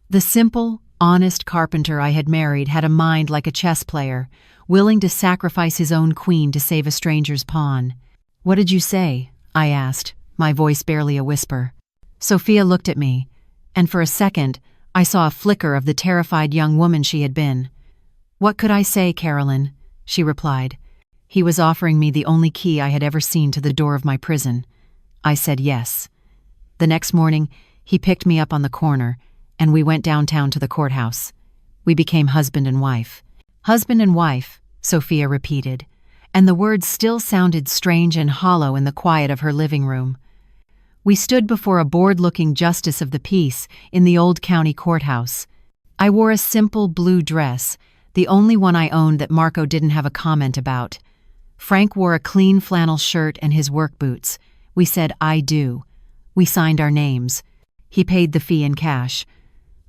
The simple, honest carpenter I had married had a mind like a chess player, willing to sacrifice his own queen to save a stranger's pawn. "What did you say?" I asked, my voice barely a whisper. Sophia looked at me, and for a second, I saw a flicker of the terrified young woman she had been. "What could I say, Carolyn?" she replied. He was offering me the only key I had ever seen to the door of my prison. I said yes. The next morning, he picked me up on the corner, and we went downtown to the courthouse. We became husband and wife. "Husband and wife," Sophia repeated, and the words still sounded strange and hollow in the quiet of her living room. We stood before a bored-looking justice of the peace in the old county courthouse. I wore a simple blue dress, the only one I owned that Marco didn't have a comment about. Frank wore a clean flannel shirt and his work boots. We said, "I do." We signed our names. He paid the fee in cash.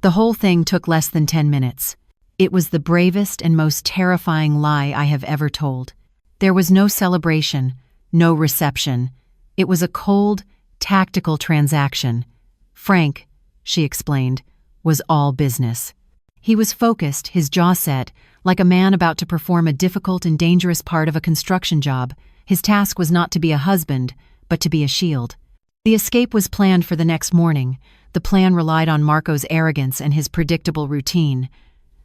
The whole thing took less than 10 minutes. It was the bravest and most terrifying lie I have ever told. There was no celebration, no reception. It was a cold, tactical transaction. Frank, she explained, was all business. He was focused, his jaw set, like a man about to perform a difficult and dangerous part of a construction job. His task was not to be a husband, but to be a shield. The escape was planned for the next morning. The plan relied on Marco's arrogance and his predictable routine.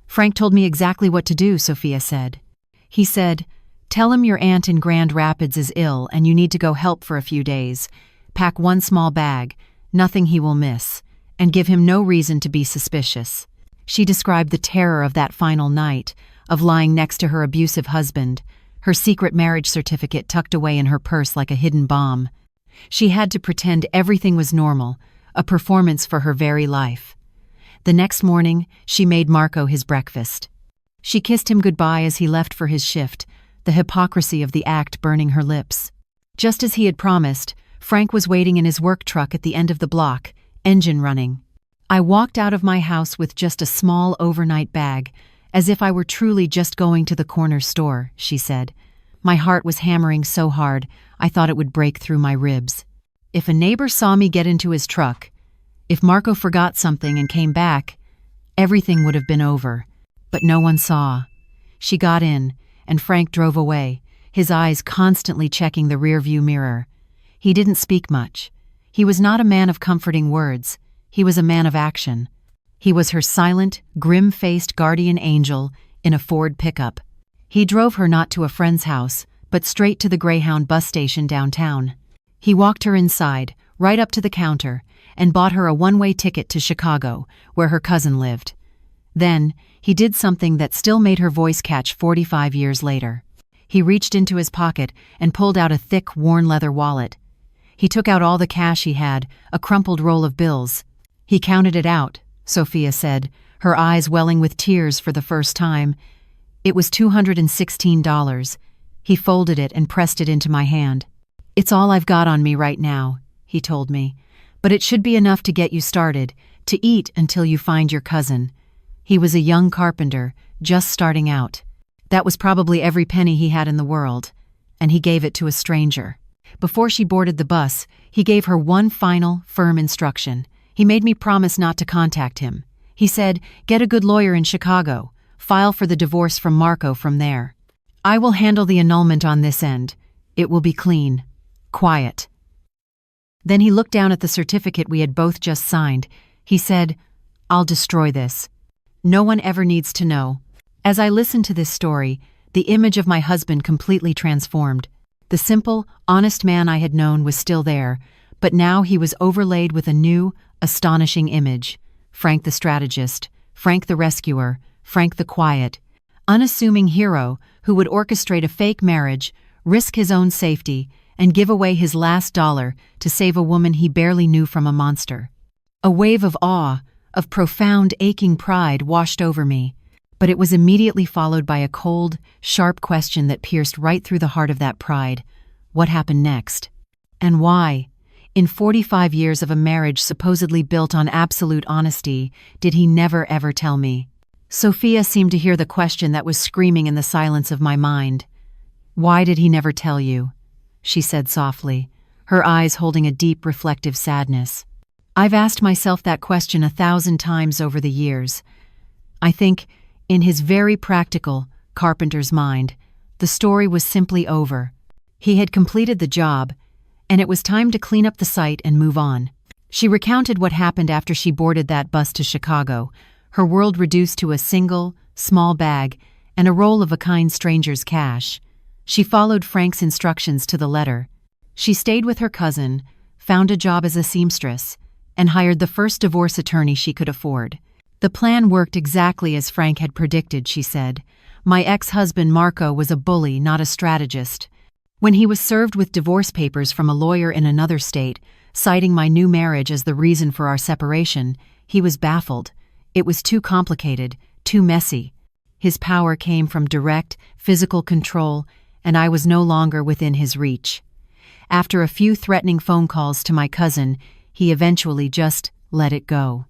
"Frank told me exactly what to do," Sophia said. He said, "Tell him your aunt in Grand Rapids is ill and you need to go help for a few days. Pack one small bag, nothing he will miss, and give him no reason to be suspicious." She described the terror of that final night, of lying next to her abusive husband, her secret marriage certificate tucked away in her purse like a hidden bomb. She had to pretend everything was normal, a performance for her very life. The next morning, she made Marco his breakfast. She kissed him goodbye as he left for his shift, the hypocrisy of the act burning her lips. Just as he had promised, Frank was waiting in his work truck at the end of the block, engine running. I walked out of my house with just a small overnight bag, as if I were truly just going to the corner store, she said. My heart was hammering so hard, I thought it would break through my ribs. If a neighbor saw me get into his truck, if Marco forgot something and came back, everything would have been over. But no one saw. She got in, and Frank drove away, his eyes constantly checking the rearview mirror. He didn't speak much. He was not a man of comforting words. He was a man of action. He was her silent, grim-faced guardian angel in a Ford pickup. He drove her not to a friend's house, but straight to the Greyhound bus station downtown. He walked her inside, right up to the counter, and bought her a one-way ticket to Chicago, where her cousin lived. Then, he did something that still made her voice catch 45 years later. He reached into his pocket and pulled out a thick, worn leather wallet. He took out all the cash he had, a crumpled roll of bills. He counted it out, Sophia said, her eyes welling with tears for the first time. It was $216. He folded it and pressed it into my hand. "It's all I've got on me right now," he told me. "But it should be enough to get you started, to eat until you find your cousin." He was a young carpenter, just starting out. That was probably every penny he had in the world, and he gave it to a stranger. Before she boarded the bus, he gave her one final, firm instruction. He made me promise not to contact him. He said, "Get a good lawyer in Chicago. File for the divorce from Marco from there. I will handle the annulment on this end. It will be clean. Quiet." Then he looked down at the certificate we had both just signed. He said, "I'll destroy this. No one ever needs to know." As I listened to this story, the image of my husband completely transformed. The simple, honest man I had known was still there, but now he was overlaid with a new, astonishing image. Frank the strategist, Frank the rescuer, Frank the quiet, unassuming hero who would orchestrate a fake marriage, risk his own safety, and give away his last dollar to save a woman he barely knew from a monster. A wave of awe, of profound, aching pride washed over me, but it was immediately followed by a cold, sharp question that pierced right through the heart of that pride. What happened next? And why? In 45 years of a marriage supposedly built on absolute honesty, did he never ever tell me? Sophia seemed to hear the question that was screaming in the silence of my mind. "Why did he never tell you?" she said softly, her eyes holding a deep, reflective sadness. I've asked myself that question 1,000 times over the years. I think, in his very practical, carpenter's mind, the story was simply over. He had completed the job, and it was time to clean up the site and move on. She recounted what happened after she boarded that bus to Chicago, her world reduced to a single, small bag and a roll of a kind stranger's cash. She followed Frank's instructions to the letter. She stayed with her cousin, found a job as a seamstress, and hired the first divorce attorney she could afford. The plan worked exactly as Frank had predicted, she said. My ex-husband Marco was a bully, not a strategist. When he was served with divorce papers from a lawyer in another state, citing my new marriage as the reason for our separation, he was baffled. It was too complicated, too messy. His power came from direct, physical control, and I was no longer within his reach. After a few threatening phone calls to my cousin, he eventually just let it go.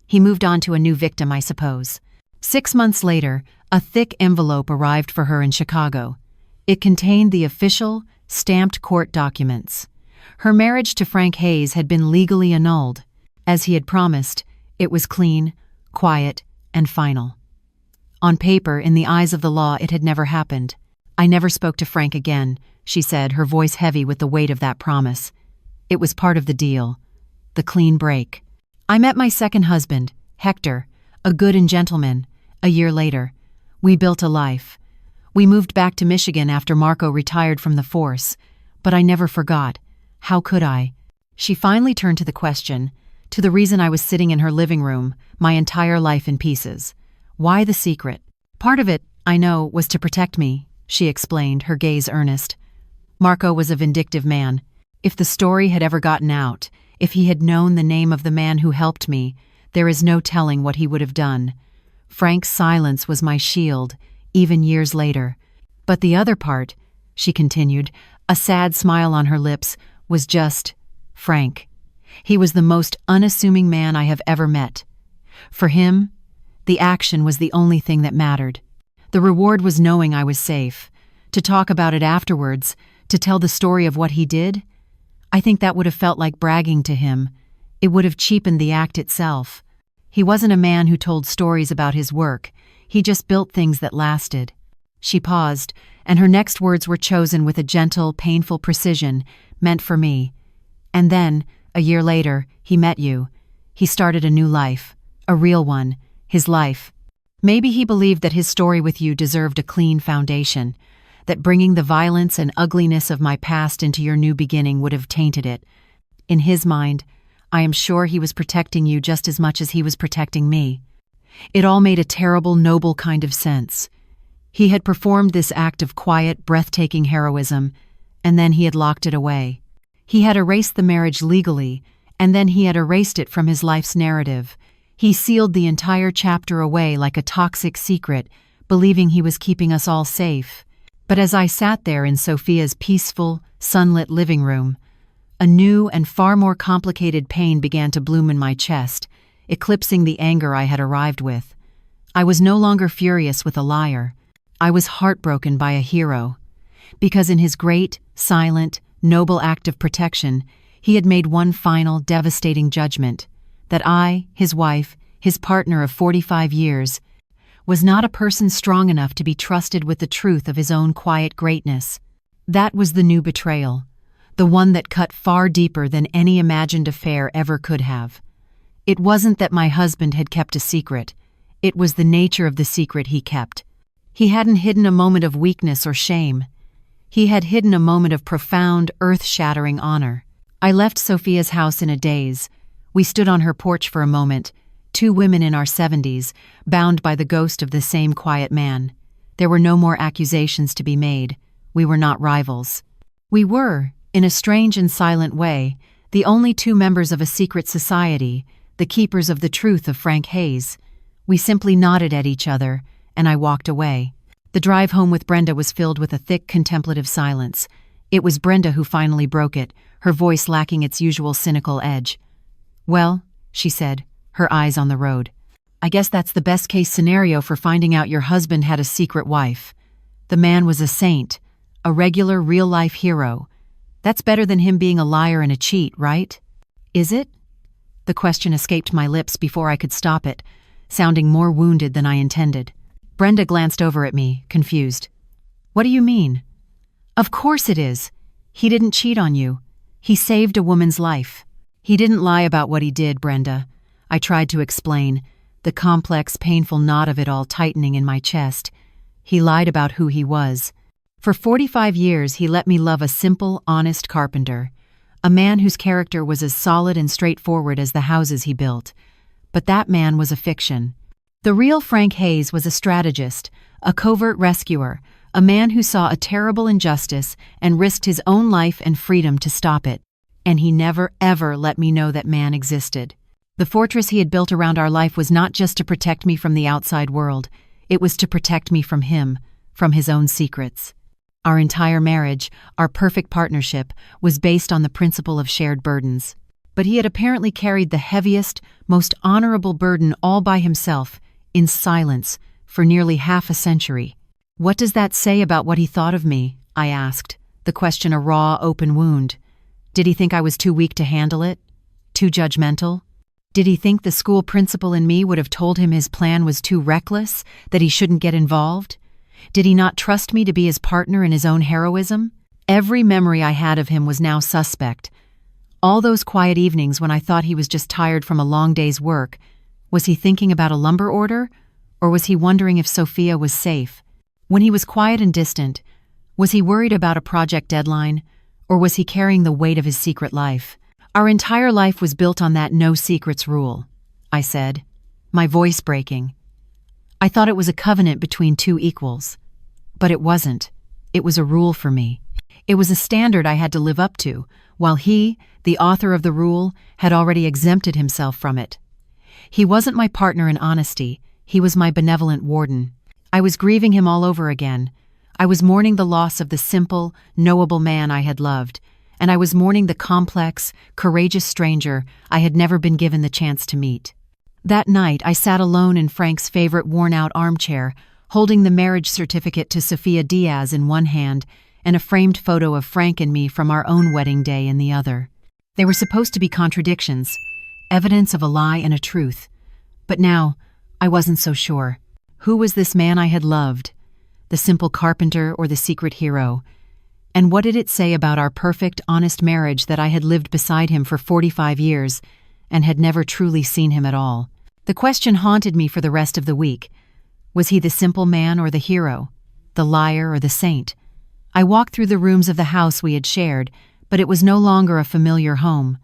He moved on to a new victim, I suppose. 6 months later, a thick envelope arrived for her in Chicago. It contained the official, stamped court documents. Her marriage to Frank Hayes had been legally annulled. As he had promised, it was clean, quiet, and final. On paper, in the eyes of the law, it had never happened. I never spoke to Frank again, she said, her voice heavy with the weight of that promise. It was part of the deal. The clean break. I met my second husband, Hector, a good and gentleman, a year later. We built a life. We moved back to Michigan after Marco retired from the force, but I never forgot. How could I? She finally turned to the question, to the reason I was sitting in her living room, my entire life in pieces. Why the secret? Part of it, I know, was to protect me, she explained, her gaze earnest. Marco was a vindictive man. If the story had ever gotten out, if he had known the name of the man who helped me, there is no telling what he would have done. Frank's silence was my shield, even years later. But the other part, she continued, A sad smile on her lips was just Frank. He was the most unassuming man I have ever met. For him, the action was the only thing that mattered. The reward was knowing I was safe. To talk about it afterwards, to tell the story of what he did, I think that would have felt like bragging to him. It would have cheapened the act itself. He wasn't a man who told stories about his work. He just built things that lasted. She paused, and her next words were chosen with a gentle, painful precision, meant for me. And then, a year later, he met you. He started a new life. A real one. His life. Maybe he believed that his story with you deserved a clean foundation, that bringing the violence and ugliness of my past into your new beginning would have tainted it. In his mind, I am sure he was protecting you just as much as he was protecting me. It all made a terrible, noble kind of sense. He had performed this act of quiet, breathtaking heroism, and then he had locked it away. He had erased the marriage legally, and then he had erased it from his life's narrative. He sealed the entire chapter away like a toxic secret, believing he was keeping us all safe. But as I sat there in Sophia's peaceful, sunlit living room, a new and far more complicated pain began to bloom in my chest, eclipsing the anger I had arrived with. I was no longer furious with a liar. I was heartbroken by a hero. Because in his great, silent, noble act of protection, he had made one final, devastating judgment, that I, his wife, his partner of 45 years, was not a person strong enough to be trusted with the truth of his own quiet greatness. That was the new betrayal, the one that cut far deeper than any imagined affair ever could have. It wasn't that my husband had kept a secret. It was the nature of the secret he kept. He hadn't hidden a moment of weakness or shame. He had hidden a moment of profound, earth-shattering honor. I left Sophia's house in a daze. We stood on her porch for a moment, two women in our 70s, bound by the ghost of the same quiet man. There were no more accusations to be made. We were not rivals. We were, in a strange and silent way, the only two members of a secret society, the keepers of the truth of Frank Hayes. We simply nodded at each other, and I walked away. The drive home with Brenda was filled with a thick, contemplative silence. It was Brenda who finally broke it, her voice lacking its usual cynical edge. "Well," she said, her eyes on the road, "I guess that's the best-case scenario for finding out your husband had a secret wife. The man was a saint, a regular, real-life hero. That's better than him being a liar and a cheat, right? Is it?" The question escaped my lips before I could stop it, sounding more wounded than I intended. Brenda glanced over at me, confused. "What do you mean?" "Of course it is. He didn't cheat on you. He saved a woman's life." "He didn't lie about what he did, Brenda," I tried to explain, the complex, painful knot of it all tightening in my chest. "He lied about who he was. For 45 years he let me love a simple, honest carpenter, a man whose character was as solid and straightforward as the houses he built. But that man was a fiction. The real Frank Hayes was a strategist, a covert rescuer, a man who saw a terrible injustice and risked his own life and freedom to stop it. And he never, ever let me know that man existed. The fortress he had built around our life was not just to protect me from the outside world. It was to protect me from him, from his own secrets. Our entire marriage, our perfect partnership, was based on the principle of shared burdens. But he had apparently carried the heaviest, most honorable burden all by himself, in silence, for nearly half a century. "What does that say about what he thought of me?" I asked, the question a raw, open wound. Did he think I was too weak to handle it? Too judgmental? Did he think the school principal in me would have told him his plan was too reckless, that he shouldn't get involved? Did he not trust me to be his partner in his own heroism? Every memory I had of him was now suspect. All those quiet evenings when I thought he was just tired from a long day's work, was he thinking about a lumber order, or was he wondering if Sophia was safe? When he was quiet and distant, was he worried about a project deadline, or was he carrying the weight of his secret life? Our entire life was built on that no secrets rule, I said, my voice breaking. I thought it was a covenant between two equals. But it wasn't. It was a rule for me. It was a standard I had to live up to, while he, the author of the rule, had already exempted himself from it. He wasn't my partner in honesty. He was my benevolent warden. I was grieving him all over again. I was mourning the loss of the simple, knowable man I had loved, and I was mourning the complex, courageous stranger I had never been given the chance to meet. That night, I sat alone in Frank's favorite worn-out armchair, holding the marriage certificate to Sofia Diaz in one hand and a framed photo of Frank and me from our own wedding day in the other. They were supposed to be contradictions, evidence of a lie and a truth. But now, I wasn't so sure. Who was this man I had loved? The simple carpenter or the secret hero? And what did it say about our perfect, honest marriage that I had lived beside him for 45 years and had never truly seen him at all? The question haunted me for the rest of the week. Was he the simple man or the hero? The liar or the saint? I walked through the rooms of the house we had shared, but it was no longer a familiar home.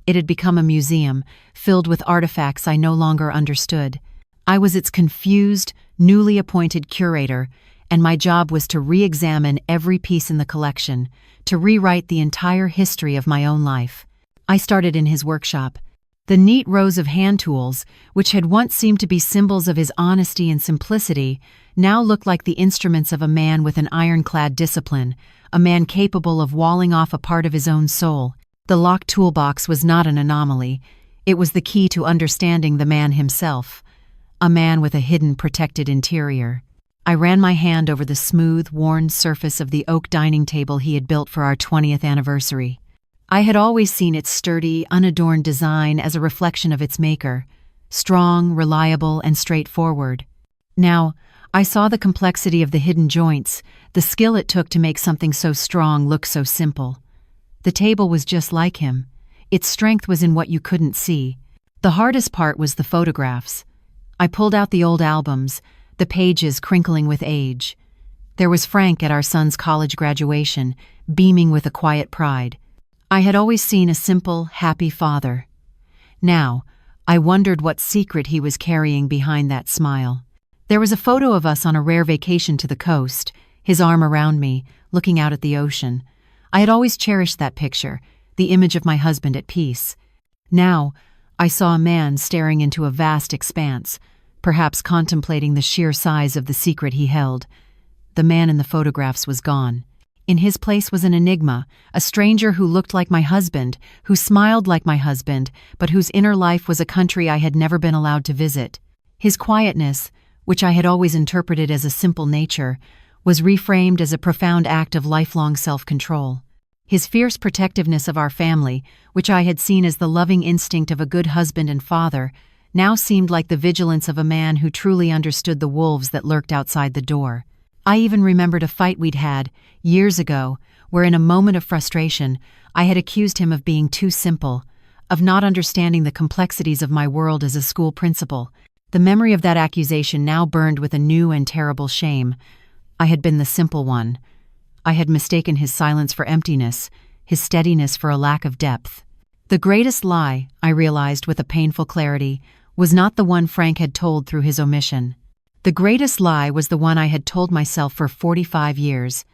It had become a museum, filled with artifacts I no longer understood. I was its confused, newly appointed curator, and my job was to re-examine every piece in the collection, to rewrite the entire history of my own life. I started in his workshop. The neat rows of hand tools, which had once seemed to be symbols of his honesty and simplicity, now looked like the instruments of a man with an ironclad discipline, a man capable of walling off a part of his own soul. The locked toolbox was not an anomaly. It was the key to understanding the man himself, a man with a hidden, protected interior. I ran my hand over the smooth, worn surface of the oak dining table he had built for our 20th anniversary. I had always seen its sturdy, unadorned design as a reflection of its maker, strong, reliable, and straightforward. Now, I saw the complexity of the hidden joints, the skill it took to make something so strong look so simple. The table was just like him. Its strength was in what you couldn't see. The hardest part was the photographs. I pulled out the old albums, the pages crinkling with age. There was Frank at our son's college graduation, beaming with a quiet pride. I had always seen a simple, happy father. Now, I wondered what secret he was carrying behind that smile. There was a photo of us on a rare vacation to the coast, his arm around me, looking out at the ocean. I had always cherished that picture, the image of my husband at peace. Now, I saw a man staring into a vast expanse, perhaps contemplating the sheer size of the secret he held. The man in the photographs was gone. In his place was an enigma, a stranger who looked like my husband, who smiled like my husband, but whose inner life was a country I had never been allowed to visit. His quietness, which I had always interpreted as a simple nature, was reframed as a profound act of lifelong self-control. His fierce protectiveness of our family, which I had seen as the loving instinct of a good husband and father, now seemed like the vigilance of a man who truly understood the wolves that lurked outside the door. I even remembered a fight we'd had, years ago, where in a moment of frustration, I had accused him of being too simple, of not understanding the complexities of my world as a school principal. The memory of that accusation now burned with a new and terrible shame. I had been the simple one. I had mistaken his silence for emptiness, his steadiness for a lack of depth. The greatest lie, I realized with a painful clarity, was not the one Frank had told through his omission. The greatest lie was the one I had told myself for 45 years,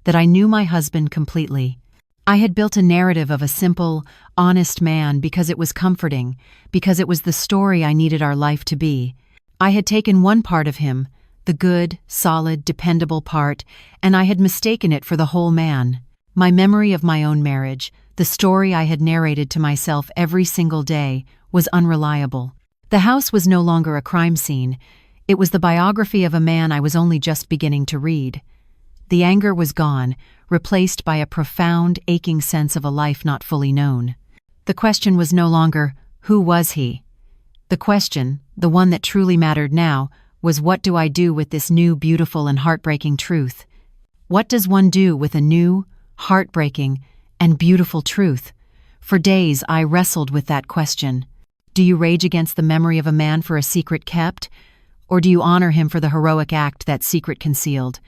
that I knew my husband completely. I had built a narrative of a simple, honest man because it was comforting, because it was the story I needed our life to be. I had taken one part of him, the good, solid, dependable part, and I had mistaken it for the whole man. My memory of my own marriage, the story I had narrated to myself every single day, was unreliable. The house was no longer a crime scene. It was the biography of a man I was only just beginning to read. The anger was gone, replaced by a profound, aching sense of a life not fully known. The question was no longer, who was he? The question, the one that truly mattered now, was what do I do with this new, beautiful, and heartbreaking truth? What does one do with a new, heartbreaking, and beautiful truth? For days I wrestled with that question. Do you rage against the memory of a man for a secret kept? Or do you honor him for the heroic act that secret concealed?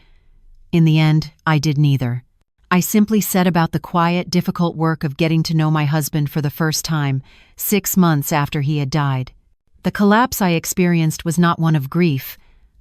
In the end, I did neither. I simply set about the quiet, difficult work of getting to know my husband for the first time, 6 months after he had died. The collapse I experienced was not one of grief,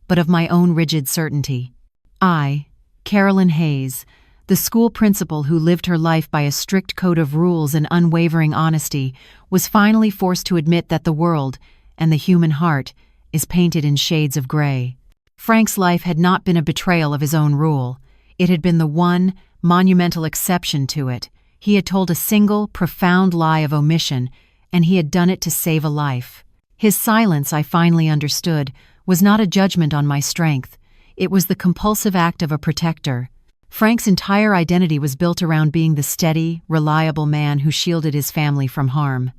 but of my own rigid certainty. I, Carolyn Hayes, the school principal who lived her life by a strict code of rules and unwavering honesty, was finally forced to admit that the world, and the human heart, is painted in shades of gray. Frank's life had not been a betrayal of his own rule. It had been the one monumental exception to it. He had told a single, profound lie of omission, and he had done it to save a life. His silence, I finally understood, was not a judgment on my strength. It was the compulsive act of a protector. Frank's entire identity was built around being the steady, reliable man who shielded his family from harm.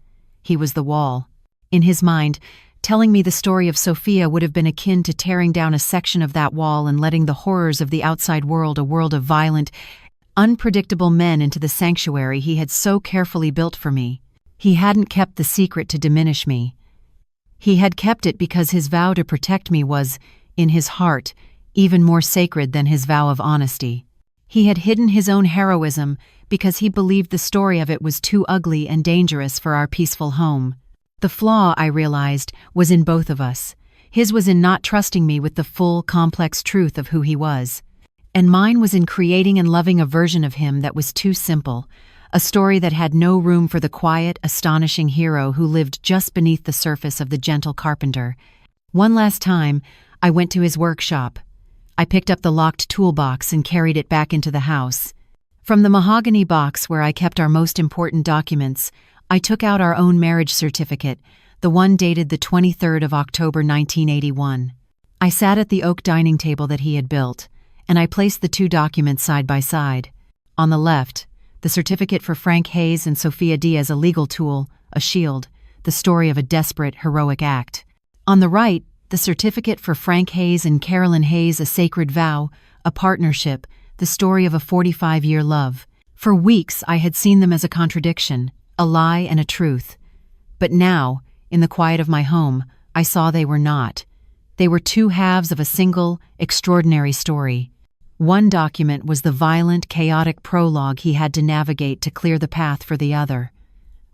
He was the wall. In his mind, telling me the story of Sophia would have been akin to tearing down a section of that wall and letting the horrors of the outside world, a world of violent, unpredictable men, into the sanctuary he had so carefully built for me. He hadn't kept the secret to diminish me. He had kept it because his vow to protect me was, in his heart, even more sacred than his vow of honesty. He had hidden his own heroism because he believed the story of it was too ugly and dangerous for our peaceful home. The flaw, I realized, was in both of us. His was in not trusting me with the full, complex truth of who he was. And mine was in creating and loving a version of him that was too simple, a story that had no room for the quiet, astonishing hero who lived just beneath the surface of the gentle carpenter. One last time, I went to his workshop. I picked up the locked toolbox and carried it back into the house. From the mahogany box where I kept our most important documents, I took out our own marriage certificate, the one dated the 23rd of October 1981. I sat at the oak dining table that he had built, and I placed the two documents side by side. On the left, the certificate for Frank Hayes and Sophia Diaz, a legal tool, a shield, the story of a desperate, heroic act. On the right, the certificate for Frank Hayes and Carolyn Hayes, a sacred vow, a partnership, the story of a 45-year love. For weeks, I had seen them as a contradiction, a lie and a truth. But now, in the quiet of my home, I saw they were not. They were two halves of a single, extraordinary story. One document was the violent, chaotic prologue he had to navigate to clear the path for the other.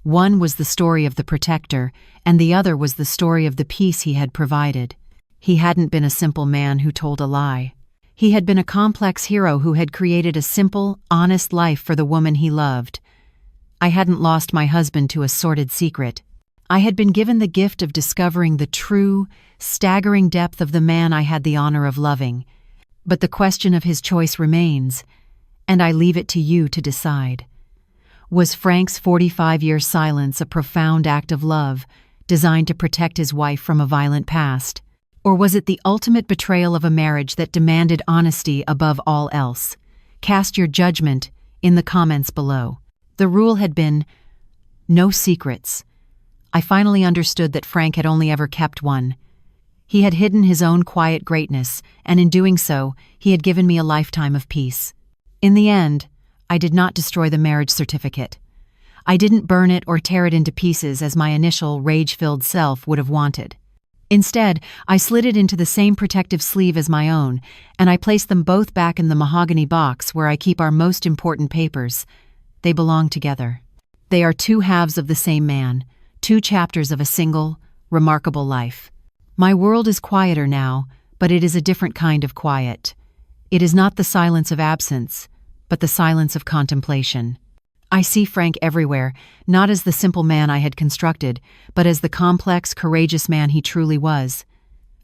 One was the story of the protector, and the other was the story of the peace he had provided. He hadn't been a simple man who told a lie. He had been a complex hero who had created a simple, honest life for the woman he loved. I hadn't lost my husband to a sordid secret. I had been given the gift of discovering the true, staggering depth of the man I had the honor of loving. But the question of his choice remains, and I leave it to you to decide. Was Frank's 45-year silence a profound act of love, designed to protect his wife from a violent past? Or was it the ultimate betrayal of a marriage that demanded honesty above all else? Cast your judgment in the comments below. The rule had been, no secrets. I finally understood that Frank had only ever kept one. He had hidden his own quiet greatness, and in doing so, he had given me a lifetime of peace. In the end, I did not destroy the marriage certificate. I didn't burn it or tear it into pieces as my initial rage-filled self would have wanted. Instead, I slid it into the same protective sleeve as my own, and I placed them both back in the mahogany box where I keep our most important papers. They belong together. They are two halves of the same man, two chapters of a single, remarkable life. My world is quieter now, but it is a different kind of quiet. It is not the silence of absence, but the silence of contemplation. I see Frank everywhere, not as the simple man I had constructed, but as the complex, courageous man he truly was.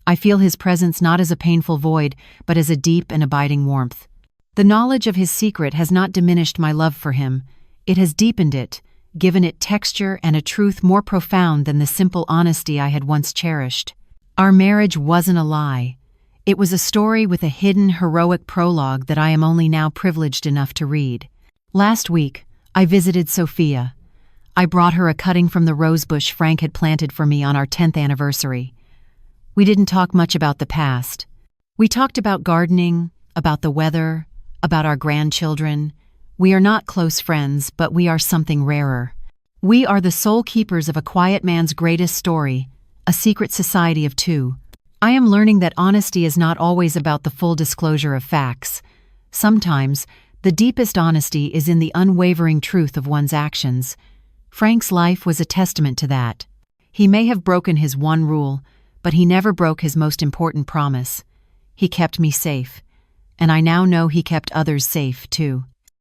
I feel his presence not as a painful void, but as a deep and abiding warmth. The knowledge of his secret has not diminished my love for him. It has deepened it, given it texture and a truth more profound than the simple honesty I had once cherished. Our marriage wasn't a lie. It was a story with a hidden, heroic prologue that I am only now privileged enough to read. Last week, I visited Sophia. I brought her a cutting from the rosebush Frank had planted for me on our 10th anniversary. We didn't talk much about the past. We talked about gardening, about the weather, about our grandchildren. We are not close friends, but we are something rarer. We are the sole keepers of a quiet man's greatest story, a secret society of two. I am learning that honesty is not always about the full disclosure of facts. Sometimes, the deepest honesty is in the unwavering truth of one's actions. Frank's life was a testament to that. He may have broken his one rule, but he never broke his most important promise. He kept me safe, and I now know he kept others safe, too.